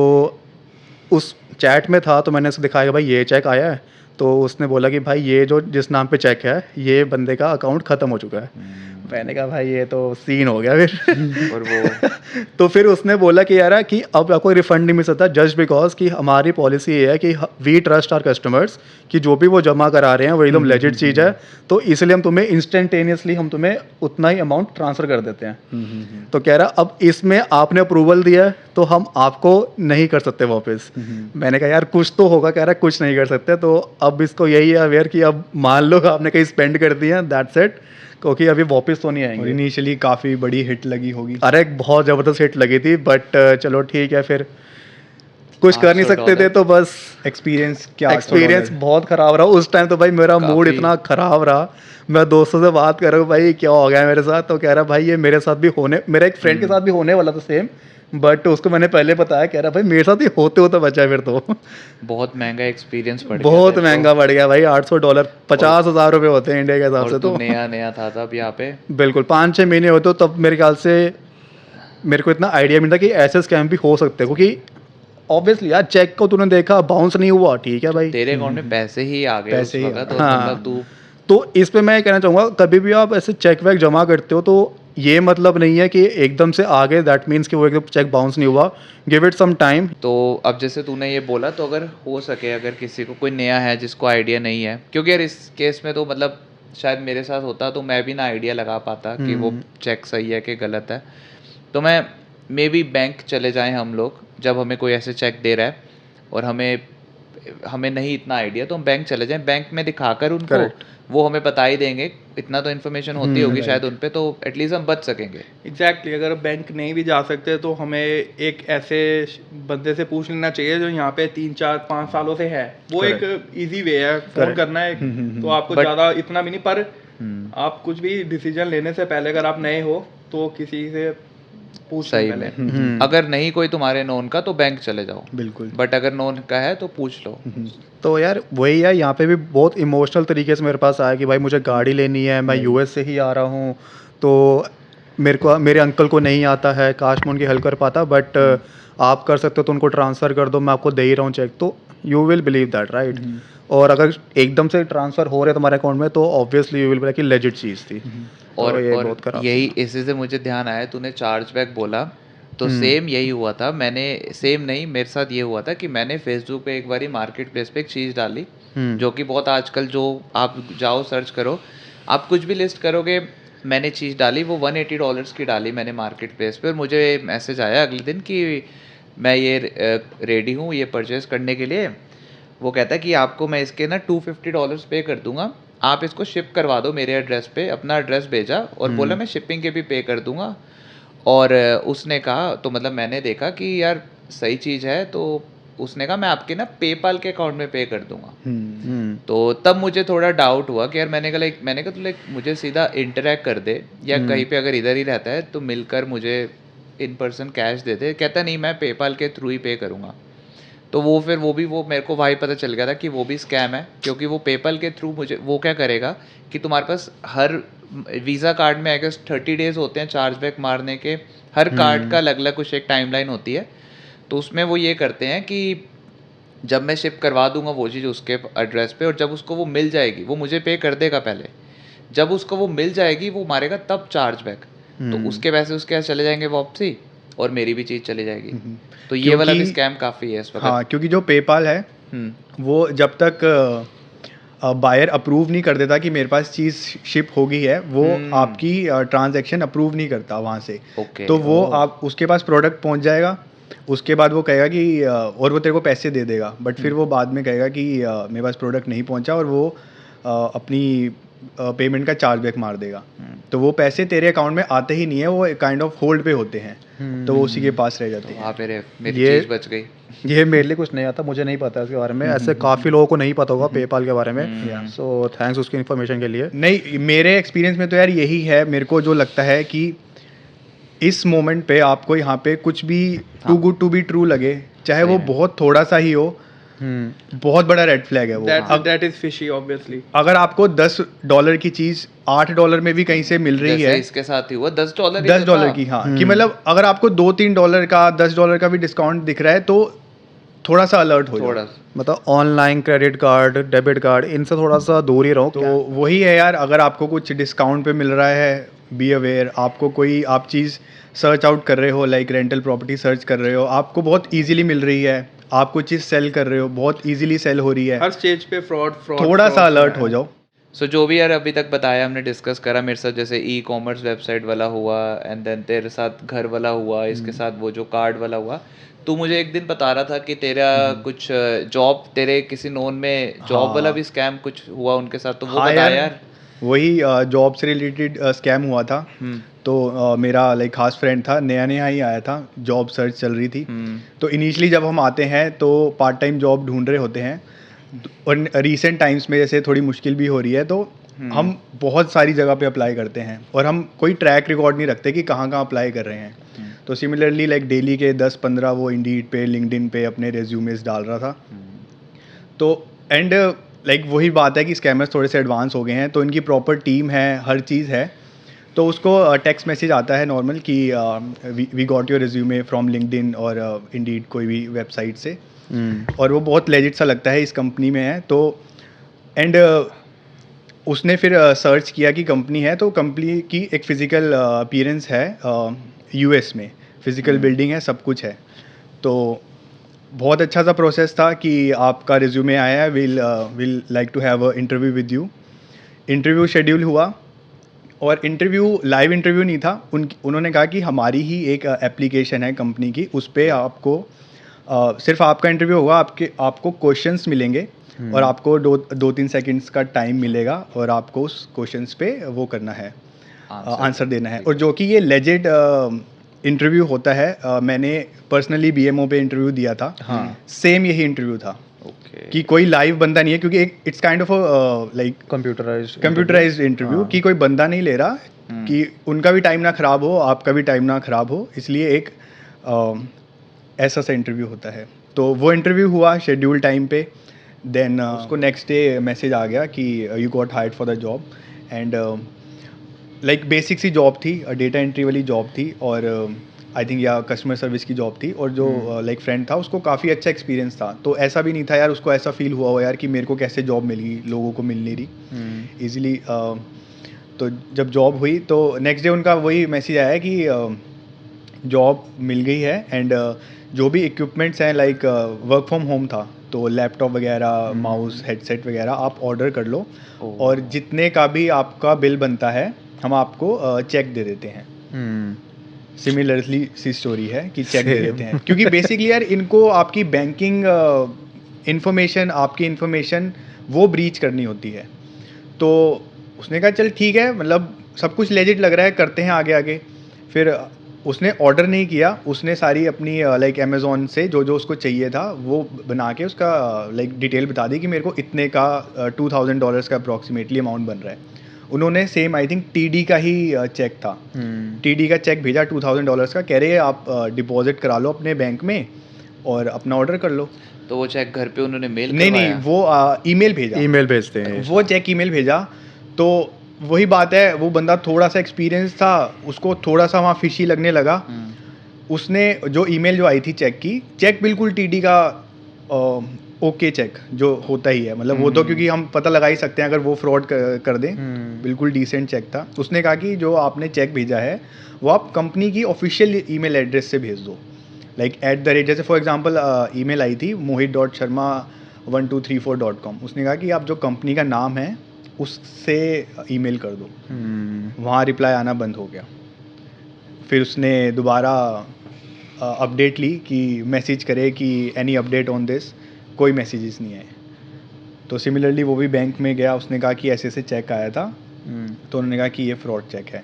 उस चैट में था, तो मैंने उसको दिखाया भाई ये चेक आया है। तो उसने बोला कि भाई ये जो जिस नाम पे चेक है, ये बंदे का अकाउंट ख़त्म हो चुका है। मैंने कहा भाई ये तो सीन हो गया फिर। और वो तो फिर उसने बोला कि यार कि अब आपको रिफंड नहीं मिल सकता, जस्ट बिकॉज कि हमारी पॉलिसी ये है कि वी ट्रस्ट आवर कस्टमर्स, कि जो भी वो जमा करा रहे हैं वो एकदम लेजिट चीज़ है, तो इसलिए हम तुम्हें इंस्टेंटेनियसली हम तुम्हें उतना ही अमाउंट ट्रांसफ़र कर देते हैं। तो कह रहा अब इसमें आपने अप्रूवल दिया है तो हम आपको नहीं कर सकते वापस। मैंने कहा यार कुछ तो होगा, कह रहा कुछ नहीं कर सकते। तो अब इसको यही है अवेयर कि अब मान लो आपने कहीं स्पेंड कर दिया, दैट्स इट, क्योंकि अभी वापस तो नहीं और आएंगे। इनिशियली काफ़ी बड़ी हिट लगी होगी। अरे एक बहुत ज़बरदस्त हिट लगी थी, बट चलो ठीक है, फिर कुछ कर नहीं सकते थे, $800 तो बस एक्सपीरियंस क्या एक्सपीरियंस बहुत ख़राब रहा उस टाइम। तो भाई मेरा मूड काफ़ी। इतना ख़राब रहा, मैं दोस्तों से बात कर रहा हूँ भाई क्या हो गया मेरे साथ, तो कह रहा भाई ये मेरे साथ भी होने, मेरे एक फ्रेंड के साथ भी होने वाला था सेम, बट उसको मैंने पहले बताया, कह रहा भाई मेरे साथ ही होते होते बचा है फिर तो। बहुत महंगा एक्सपीरियंस पड़ गया बहुत था तो। महंगा पड़ गया भाई, $800 50,000 रुपये होते हैं इंडिया के हिसाब और से। तू तो नया नया था तब यहाँ पे। बिल्कुल 5-6 महीने होते, तो तब मेरे ख्याल से मेरे को इतना आइडिया नहीं था कि ऐसे स्कैम भी हो सकते हैं, क्योंकि ऑब्वियसली यार चेक को तूने देखा बाउंस नहीं हुआ, ठीक है भाई, तेरे अकाउंट में पैसे ही आ गए पैसे उस ही वक्त, आ और हाँ। मतलब तू तो इस पे मैं कहना चाहूँगा कभी भी आप ऐसे चेक वैक जमा करते हो तो ये मतलब नहीं है कि एकदम से आगे दैट मीन्स कि वो एकदम चेक बाउंस नहीं हुआ, गिव इट सम टाइम। तो अब जैसे तूने ये बोला, तो अगर हो सके, अगर किसी को कोई नया है जिसको आइडिया नहीं है, क्योंकि यार इस केस में तो मतलब शायद मेरे साथ होता तो मैं भी ना आइडिया लगा पाता कि वो चेक सही है कि गलत है। तो मैं मे बी बैंक चले जाएं हम लोग, जब हमें कोई ऐसे चेक दे रहा है और हमें नहीं इतना आइडिया, तो हम बैंक चले जाएं, बैंक में दिखाकर उनको Correct. वो हमें बता ही देंगे, इतना तो इन्फॉर्मेशन होती होगी शायद उन पे, तो एटलीस्ट हम बच सकेंगे। एग्जैक्टली अगर बैंक नहीं भी जा सकते तो हमें एक ऐसे बंदे से पूछ लेना चाहिए जो यहाँ पे 3-4-5 सालों से है। वो एक इजी वे है, फोन करना है, तो आपको But- ज़्यादा इतना भी नहीं, पर आप कुछ भी डिसीजन लेने से पहले अगर आप नए हो तो किसी से पूछ सही लें पहले। में अगर नहीं कोई तुम्हारे नोन का तो बैंक चले जाओ, बिल्कुल। बट अगर नोन का है तो पूछ लो। तो यार वही है, यहाँ पे भी बहुत इमोशनल तरीके से मेरे पास आया कि भाई मुझे गाड़ी लेनी है, मैं यूएस से ही आ रहा हूँ, तो मेरे अंकल को नहीं आता है, काश मैं उनकी हेल्प कर पाता, बट आप कर सकते हो तो उनको ट्रांसफ़र कर दो, मैं आपको दे ही रहा हूँ चेक, तो you will believe that right. और अगर एकदम से ट्रांसफ़र हो रहे तुम्हारे अकाउंट में तो ऑब्वियसली यू विल बी कि लेजिट चीज़ थी। और तो ये और बहुत खराब यही इसी से मुझे ध्यान आया, तूने चार्जबैक बोला, तो सेम यही हुआ था। मैंने सेम नहीं, मेरे साथ ये हुआ था कि मैंने फेसबुक पे एक बारी मार्केट प्लेस पे एक चीज़ डाली, जो कि बहुत आजकल जो आप जाओ सर्च करो, आप कुछ भी लिस्ट करोगे, मैंने चीज़ डाली वो $180 की डाली मैंने मार्केट प्लेस पे, और मुझे मैसेज आया अगले दिन कि मैं ये रेडी हूँ ये परचेज़ करने के लिए। वो कहता है कि आपको मैं इसके ना $250 पे कर दूंगा, आप इसको शिप करवा दो मेरे एड्रेस पे। अपना एड्रेस भेजा और बोला मैं शिपिंग के भी पे कर दूंगा। और उसने कहा, तो मतलब मैंने देखा कि यार सही चीज़ है, तो उसने कहा मैं आपके ना पेपाल के अकाउंट में पे कर दूंगा। तो तब मुझे थोड़ा डाउट हुआ कि यार मैंने कहा तो मुझे सीधा इंटरैक्ट कर दे, या कहीं पे अगर इधर ही रहता है तो मिलकर मुझे इन पर्सन कैश दे दे। कहता नहीं मैं पेपाल के थ्रू ही पे करूँगा। तो वो फिर वो मेरे को भाई पता चल गया था कि वो भी स्कैम है, क्योंकि वो पेपल के थ्रू मुझे वो क्या करेगा कि तुम्हारे पास हर वीज़ा कार्ड में आई गेस 30 डेज़ होते हैं चार्जबैक मारने के, हर कार्ड का अलग अलग कुछ एक टाइमलाइन होती है। तो उसमें वो ये करते हैं कि जब मैं शिप करवा दूंगा वो चीज़ उसके एड्रेस पे, और जब उसको वो मिल जाएगी वो मुझे पे कर देगा पहले, जब उसको वो मिल जाएगी वो मारेगा तब चार्जबैक, तो उसके पैसे उसके यहाँ चले जाएंगे वापसी और मेरी भी चीज़ चली जाएगी। तो ये वाला भी क्योंकि- स्कैम काफ़ी है इस वक्त। हाँ, क्योंकि जो पेपाल है वो जब तक बायर अप्रूव नहीं कर देता कि मेरे पास चीज़ शिप हो गई है, वो आपकी ट्रांजैक्शन अप्रूव नहीं करता वहाँ से। ओके। तो वो आप उसके पास प्रोडक्ट पहुँच जाएगा, उसके बाद वो कहेगा कि और वो तेरे को पैसे दे देगा, बट फिर वो बाद में कहेगा कि मेरे पास प्रोडक्ट नहीं पहुँचा, और वो अपनी पेमेंट का चार्जबैक मार देगा। तो वो पैसे तेरे अकाउंट में आते ही नहीं है, वो काइंड ऑफ होल्ड पे होते हैं, तो वो उसी के पास रह जाते हैं। वहाँ पे मेरी ये- चीज़ बच गई। ये मेरे लिए कुछ नहीं आता, मुझे नहीं पता इसके बारे में, ऐसे काफ़ी लोगों को नहीं पता होगा पेपाल के बारे में, सो थैंक्स उसकी इन्फॉर्मेशन के लिए। नहीं, मेरे एक्सपीरियंस में तो यार यही है, मेरे को जो लगता है कि इस मोमेंट पे आपको यहाँ पे कुछ भी too good to be true लगे, चाहे वो बहुत थोड़ा सा ही हो, बहुत बड़ा रेड फ्लैग है वो। That is fishy obviously. अगर आपको $10 की चीज $8 में भी कहीं से मिल रही जैसे है, इसके साथ ही हुआ $10 ही तो $10 था। की, हाँ, कि मतलब अगर आपको $2-3 का $10 का भी डिस्काउंट दिख रहा है तो थोड़ा सा अलर्ट हो जाओ। थोड़ा मतलब online credit card, debit card, इनसे थोड़ा सा दूर ही रहो। तो वही है यार, अगर आपको कुछ डिस्काउंट पे मिल रहा है, बी अवेयर। आपको कोई आप चीज़ सर्च आउट कर रहे हो, लाइक रेंटल प्रॉपर्टी सर्च कर रहे हो, आपको बहुत इजीली मिल रही है, आप कोई चीज़ सेल कर रहे हो, बहुत इजीली सेल हो रही है, हर स्टेज पे फ्रॉड थोड़ा सा अलर्ट हो जाओ। सो जो भी यार अभी तक बताया हमने, डिस्कस करा, मेरे साथ जैसे ई कॉमर्स वेबसाइट वाला हुआ, एंड देन तेरे साथ घर वाला हुआ, इसके साथ वो जो कार्ड वाला हुआ। तू मुझे एक दिन बता रहा था कि तेरा कुछ जॉब, तेरे किसी नोन में जॉब वाला भी स्कैम कुछ हुआ उनके साथ, तो वो हाँ बता यार, यार। वही जॉब से रिलेटेड स्कैम हुआ था। तो मेरा लाइक खास फ्रेंड था, नया नया ही आया था, जॉब सर्च चल रही थी। तो इनिशियली जब हम आते हैं तो पार्ट टाइम जॉब ढूंढ रहे होते हैं, और रीसेंट टाइम्स में जैसे थोड़ी मुश्किल भी हो रही है, तो हम बहुत सारी जगह पे अप्लाई करते हैं, और हम कोई ट्रैक रिकॉर्ड नहीं रखते कि कहाँ कहाँ अप्लाई कर रहे हैं। तो सिमिलरली लाइक डेली के 10-15 वो इंडीड पे, लिंक्डइन पे अपने रेज्यूमेस डाल रहा था। तो एंड लाइक वही बात है कि स्कैमर्स थोड़े से एडवांस हो गए हैं, तो इनकी प्रॉपर टीम है, हर चीज़ है। तो उसको टेक्स्ट मैसेज आता है नॉर्मल कि we got your resume from LinkedIn और इंडीड कोई भी वेबसाइट से, और वो बहुत लेजिट सा लगता है, इस कंपनी में है। तो एंड उसने फिर सर्च किया कि कंपनी है, तो कंपनी की एक फ़िज़िकल अपीयरेंस है, यूएस में फ़िज़िकल बिल्डिंग है, सब कुछ है। तो बहुत अच्छा सा प्रोसेस था कि आपका रिज्यूमे आया है, will like to have a interview with you. Interview schedule हुआ, और इंटरव्यू लाइव इंटरव्यू नहीं था। उन्होंने कहा कि हमारी ही एक एप्लीकेशन है कंपनी की, उस पर आपको सिर्फ आपका इंटरव्यू होगा, आपको क्वेश्चंस मिलेंगे, और आपको 2-3 सेकंड्स का टाइम मिलेगा, और आपको उस क्वेश्चंस पे वो करना है, आंसर देना है। और जो कि ये लेजिट इंटरव्यू होता है। मैंने पर्सनली बीएमओ पे इंटरव्यू दिया था, सेम यही इंटरव्यू था, कि कोई लाइव बंदा नहीं है, क्योंकि it's kind of like computerised interview, कि कोई बंदा नहीं ले रहा, कि उनका भी टाइम ना ख़राब हो, आपका भी टाइम ना ख़राब हो, इसलिए एक ऐसा सा इंटरव्यू होता है। तो वो इंटरव्यू हुआ शेड्यूल टाइम पे, देन उसको नेक्स्ट डे मैसेज आ गया कि you got hired for the job. And like basic सी जॉब थी, डेटा एंट्री वाली जॉब थी, और आई थिंक या कस्टमर सर्विस की जॉब थी। और जो लाइक फ्रेंड था, उसको काफ़ी अच्छा एक्सपीरियंस था, तो ऐसा भी नहीं था यार उसको ऐसा फील हुआ हो यार कि मेरे को कैसे जॉब मिल गई, लोगों को मिल नहीं रही ईजिली। तो जब जॉब हुई तो नेक्स्ट डे उनका वही मैसेज आया कि जॉब मिल गई है, एंड जो भी इक्विपमेंट्स हैं, लाइक वर्क फ्रॉम होम था, तो लैपटॉप वगैरह, माउस, हेडसेट वगैरह आप ऑर्डर कर लो, और जितने का भी आपका बिल बनता है हम आपको चेक दे देते हैं। सिमिलरली सी स्टोरी है कि चेक दे देते हैं, क्योंकि बेसिकली यार इनको आपकी बैंकिंग इंफॉर्मेशन, आपकी इंफॉर्मेशन वो ब्रीच करनी होती है। तो उसने कहा चल ठीक है, मतलब सब कुछ लेजिट लग रहा है, करते हैं आगे आगे। फिर उसने ऑर्डर नहीं किया, उसने सारी अपनी लाइक अमेज़ॉन से जो जो उसको चाहिए था वो बना के उसका लाइक डिटेल बता दी कि मेरे को इतने का $2,000 का अप्रॉक्सीमेटली अमाउंट बन रहा है। उन्होंने सेम आई थिंक टीडी का ही चेक था, टीडी का चेक भेजा $2,000 का, कह रहे आप डिपॉजिट करा लो अपने बैंक में और अपना ऑर्डर कर लो। तो वो चेक घर पे उन्होंने मेल नहीं, वो ईमेल भेजा, ईमेल भेजते हैं वो चेक ईमेल भेजा। तो वही बात है, वो बंदा थोड़ा सा एक्सपीरियंस था, उसको थोड़ा सा वहाँ फिशी लगने लगा। उसने जो ईमेल जो आई थी चेक की, चेक बिल्कुल टीडी का ओके चेक जो होता ही है, मतलब वो तो क्योंकि हम पता लगा ही सकते हैं अगर वो फ्रॉड कर दें, बिल्कुल डिसेंट चेक था। उसने कहा कि जो आपने चेक भेजा है वो आप कंपनी की ऑफिशियल ईमेल एड्रेस से भेज दो, लाइक @ जैसे फॉर एग्जांपल ईमेल आई थी mohit.sharma1234.com, उसने कहा कि आप जो कंपनी का नाम है उससे ईमेल कर दो। वहाँ रिप्लाई आना बंद हो गया। फिर उसने दोबारा अपडेट ली कि मैसेज करे कि एनी अपडेट ऑन दिस, कोई मैसेजेस नहीं आए। तो सिमिलरली वो भी बैंक में गया, उसने कहा कि ऐसे ऐसे चेक आया था, तो उन्होंने कहा कि ये फ्रॉड चेक है,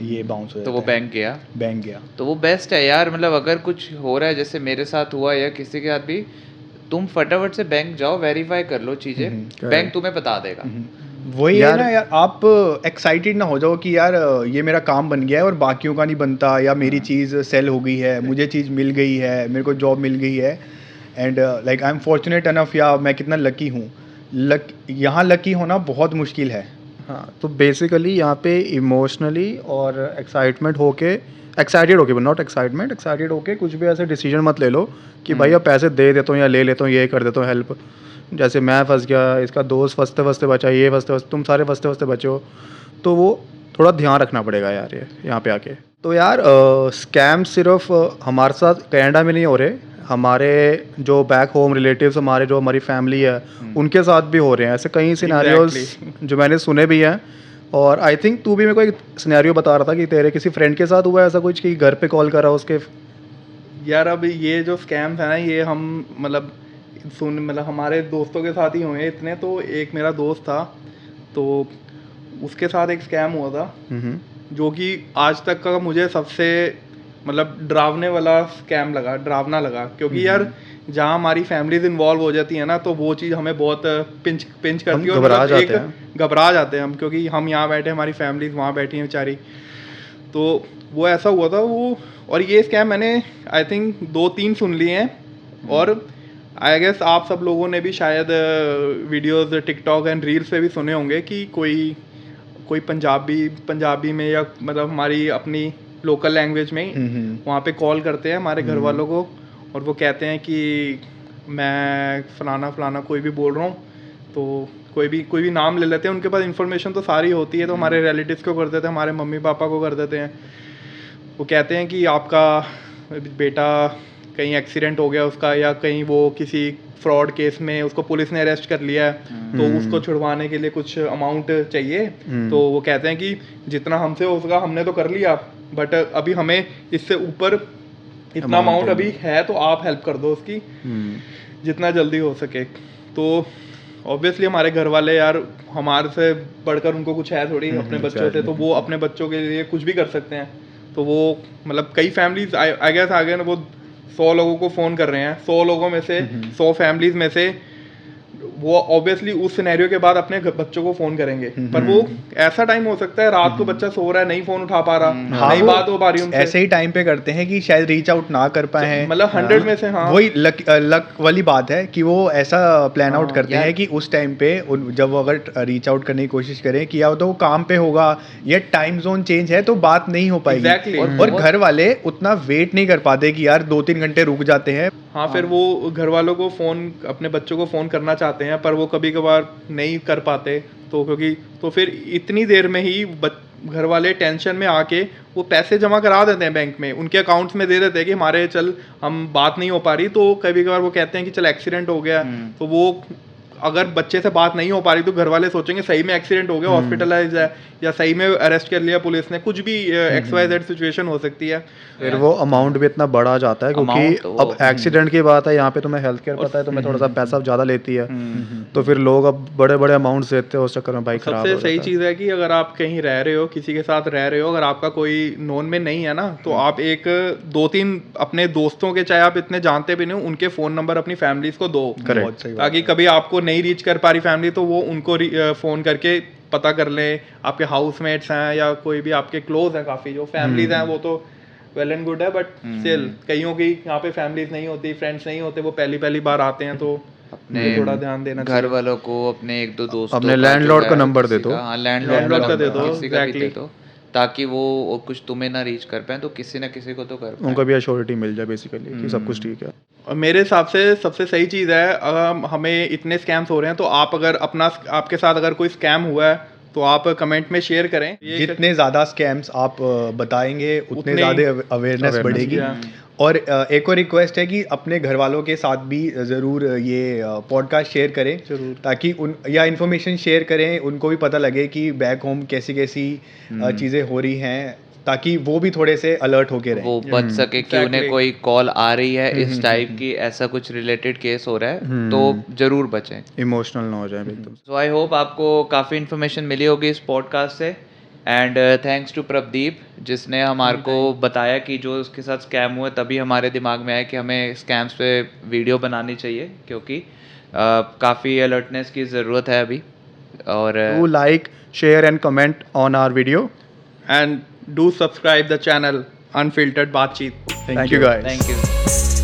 ये बाउंस हो जाता तो वो है। बैंक गया। तो वो बेस्ट है यार, मतलब अगर कुछ हो रहा है जैसे मेरे साथ हुआ या किसी के साथ भी, तुम फटाफट से बैंक जाओ, वेरीफाई कर लो चीज़ें, बैंक तुम्हें बता देगा। वही है ना यार, आप एक्साइटेड ना हो जाओ कि यार ये मेरा काम बन गया है और बाकियों का नहीं बनता, या मेरी चीज़ सेल हो गई है, मुझे चीज़ मिल गई है, मेरे को जॉब मिल गई है, and like I am fortunate enough, या मैं कितना लकी हूँ। यहाँ लकी होना बहुत मुश्किल है। हाँ, तो बेसिकली यहाँ पे इमोशनली और एक्साइटेड होके, नॉट एक्साइटेड होके कुछ भी ऐसे डिसीजन मत ले लो कि भाई अब पैसे दे देता हूँ या ले लेता हूँ, ये कर देता हूँ हेल्प। जैसे मैं फंस गया, इसका दोस्त फंसते फंसते बचा, ये फंसते तुम सारे फंसते फंसते बचे हो, तो वो थोड़ा ध्यान रखना पड़ेगा यार ये यहाँ पे आके। तो यार स्कैम सिर्फ हमारे साथ कनाडा में नहीं हो रहे, हमारे जो बैक होम रिलेटिव्स, हमारी फैमिली है, उनके साथ भी हो रहे हैं ऐसे कई सिनेरियोज जो मैंने सुने भी हैं। और आई थिंक तू भी मेरे को एक सिनेरियो बता रहा था कि तेरे किसी फ्रेंड के साथ हुआ है ऐसा कुछ, कि घर पे कॉल करा उसके। यार अब ये जो स्कैम्स है ना, ये हम मतलब हमारे दोस्तों के साथ ही हुए हैं इतने। तो एक मेरा दोस्त था, तो उसके साथ एक स्कैम हुआ था जो कि आज तक का मुझे सबसे मतलब डरावना लगा, क्योंकि यार जहाँ हमारी फैमिलीज इन्वॉल्व हो जाती है ना, तो वो चीज़ हमें बहुत पिंच करती है, और घबरा जाते हैं हम, क्योंकि हम यहाँ बैठे, हमारी फैमिलीज वहाँ बैठी हैं बेचारी। तो वो ऐसा हुआ था वो, और ये स्कैम मैंने आई थिंक 2-3 सुन लिए हैं, और आई गेस आप सब लोगों ने भी शायद वीडियोस टिकटॉक एंड रील्स पे भी सुने होंगे कि कोई पंजाबी में, या मतलब हमारी अपनी लोकल लैंग्वेज में ही वहाँ पे कॉल करते हैं हमारे घर वालों को, और वो कहते हैं कि मैं फलाना कोई भी बोल रहा हूँ, तो कोई भी नाम ले लेते हैं। उनके पास इन्फॉर्मेशन तो सारी होती है, तो हमारे रिलेटिव्स को कर देते हैं, हमारे मम्मी पापा को कर देते हैं। वो कहते हैं कि आपका बेटा कहीं एक्सीडेंट हो गया उसका, या कहीं वो किसी फ्रॉड केस में उसको पुलिस ने अरेस्ट कर लिया है, तो उसको छुड़वाने के लिए कुछ अमाउंट चाहिए। तो वो कहते हैं कि जितना हमसे हो सका हमने तो कर लिया, बट अभी हमें इससे ऊपर इतना अमाउंट अभी है, तो आप हेल्प कर दो उसकी जितना जल्दी हो सके। तो ऑब्वियसली हमारे घर वाले यार, हमारे से बढ़कर उनको कुछ है थोड़ी अपने बच्चों से, तो वो अपने बच्चों के लिए कुछ भी कर सकते हैं। तो वो मतलब कई फैमिलीज आई गेस आगे ना, वो 100 लोगों को फ़ोन कर रहे हैं, 100 लोगों में से 100 फैमिलीज में से वो ऑब्वियसली उस सिनेरियो के बाद अपने बच्चों को फ़ोन करेंगे। पर वो ऐसा टाइम हो सकता है रात को बच्चा सो रहा है, नहीं फ़ोन उठा पा रहा, नहीं बात हो पा रही उनसे, ऐसे ही टाइम पे करते हैं कि शायद रीच आउट ना कर पाए, मतलब 100 में से। हाँ, वही लक वाली बात है कि वो ऐसा प्लान आउट करते हैं कि उस टाइम पे जब वो अगर रीच आउट करने की कोशिश करें कि या तो वो काम पे होगा या टाइम जोन चेंज है, तो बात नहीं हो पाएगी। और घर वाले उतना वेट नहीं कर पाते कि यार 2-3 घंटे रुक जाते हैं। हाँ, फिर वो घर वालों को अपने बच्चों को फ़ोन करना चाहते हैं, पर वो कभी कभार नहीं कर पाते, तो फिर इतनी देर में ही घर वाले टेंशन में आके वो पैसे जमा करा देते हैं बैंक में, उनके अकाउंट्स में दे देते हैं कि हमारे हम बात नहीं हो पा रही। तो कभी कभार वो कहते हैं कि चल एक्सीडेंट हो गया, तो वो अगर बच्चे से बात नहीं हो पा रही तो घर वाले सोचेंगे सही में एक्सीडेंट हो गया, हॉस्पिटलाइज है, या सही में अरेस्ट कर लिया पुलिस ने, कुछ भी XYZ सिचुएशन हो सकती है। फिर वो अमाउंट भी इतना बड़ा जाता है, क्योंकि तो अब एक्सीडेंट की बात है, यहाँ पे तुम्हें हेल्थ केयर पता है, तुम्हें थोड़ा सा पैसा ज़्यादा लेती है, तो फिर लोग अब बड़े बड़े अमाउंट्स देते हैं, उस चक्कर में भाई खराब हो सबसे जाता सही है। चीज़ है कि अगर आप कहीं रह रहे हो, किसी के साथ रह रहे हो, अगर आपका कोई नोन में नहीं है ना, तो आप 2-3 अपने दोस्तों के, चाहे आप इतने जानते भी नहीं, उनके फ़ोन नंबर अपनी फैमिलीज को दो, ताकि कभी आपको नहीं रीच कर पा रही फैमिली, तो वो उनको फ़ोन करके पता कर लें आपके हाउसमेट्स हैं या कोई भी आपके क्लोज हैं। काफ़ी जो फैमिलीज हैं वो तो वेल एंड गुड है, बट स्टिल कईयों की यहाँ पे फैमिलीज नहीं होती, फ्रेंड्स नहीं होते, वो पहली बार आते हैं, तो अपने थोड़ा ध्यान देना घर वालों को, अपने एक दो दोस्तों अपने का, लैंडलॉर्ड जो का है, नंबर दे किसी दो। का, हाँ लैंडलॉर्ड लैंडलॉर्ड का दे दो, किसी का भी दे exactly. दो, ताकि वो कुछ तुम्हें ना रीच कर पाए, तो किसी ना किसी को तो कर पाए। उनको भी एश्योरिटी मिल जाए बेसिकली कि सब कुछ ठीक है। और मेरे हिसाब से सबसे सही चीज़ है, अगर हमें इतने स्कैम्स हो रहे हैं तो आप अगर अपना आपके साथ अगर कोई स्कैम हुआ है तो आप कमेंट में शेयर करें। ये जितने ज़्यादा स्कैम्स आप बताएंगे उतने उतने ज़्यादा अवेयरनेस बढ़ेगी। और एक और रिक्वेस्ट है कि अपने घर वालों के साथ भी ज़रूर ये पॉडकास्ट शेयर करें, ताकि उन या इन्फॉर्मेशन शेयर करें, उनको भी पता लगे कि बैक होम कैसी कैसी चीज़ें हो रही हैं, ताकि वो भी थोड़े से अलर्ट होके रहें। वो बच सके कि उन्हें Exactly. कोई कॉल आ रही है इस टाइप की, ऐसा कुछ रिलेटेड केस हो रहा है, तो जरूर बचें। इमोशनल ना हो जाए एकदम। सो आई होप आपको काफ़ी इन्फॉर्मेशन मिली होगी इस पॉडकास्ट से, एंड थैंक्स टू प्रदीप जिसने हमारे को बताया कि जो उसके साथ स्कैम हुए, तभी हमारे दिमाग में आया कि हमें स्कैम्स पे वीडियो बनानी चाहिए, क्योंकि काफ़ी अलर्टनेस की ज़रूरत है अभी। और Do like, share and comment on our video. and do subscribe the channel Unfiltered Baatcheet. Thank you guys. Thank you.